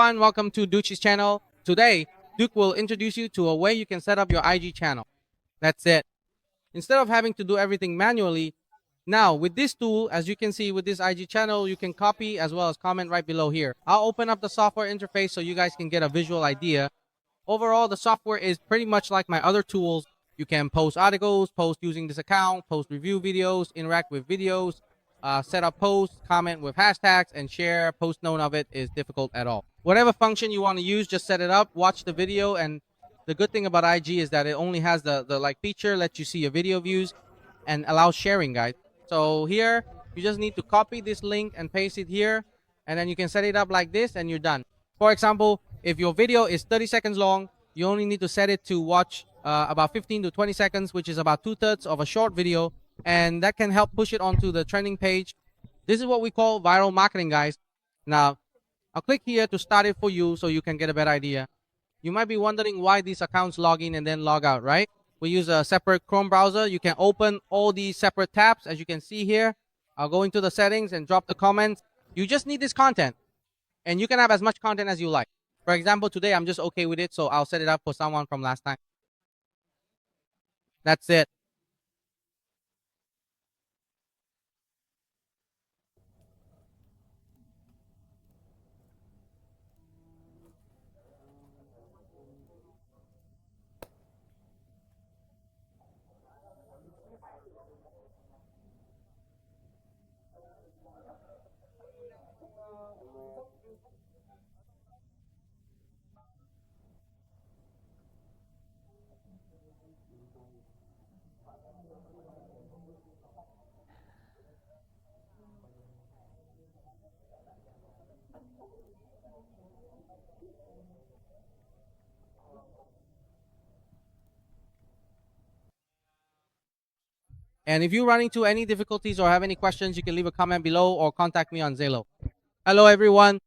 everyone, welcome to Duchi's channel. Today, Duke will introduce you to a way you can set up your IG channel. That's it. Instead of having to do everything manually, now with this tool, as you can see with this IG channel, you can copy as well as comment right below here. I'll open up the software interface so you guys can get a visual idea. Overall, the software is pretty much like my other tools. You can post articles, post using this account, post review videos, interact with videos, set up posts, comment with hashtags, and share. Post none of it is difficult at all. Whatever function you want to use, just set it up, watch the video, and the good thing about IG is that it only has the like feature, lets you see your video views, and allows sharing, guys. So here, you just need to copy this link and paste it here, and then you can set it up like this, and you're done. For example, if your video is 30 seconds long, you only need to set it to watch about 15 to 20 seconds, which is about 2/3 of a short video, and that can help push it onto the trending page. This is what we call viral marketing, guys. Now, I'll click here to start it for you so you can get a better idea. You might be wondering why these accounts log in and then log out, right? We use a separate Chrome browser. You can open all these separate tabs, as you can see here. I'll go into the settings and drop the comments. You just need this content, and you can have as much content as you like. For example, today I'm just okay with it, so I'll set it up for someone from last time. That's it. And if you run into any difficulties or have any questions, you can leave a comment below or contact me on Zalo. Hello, everyone.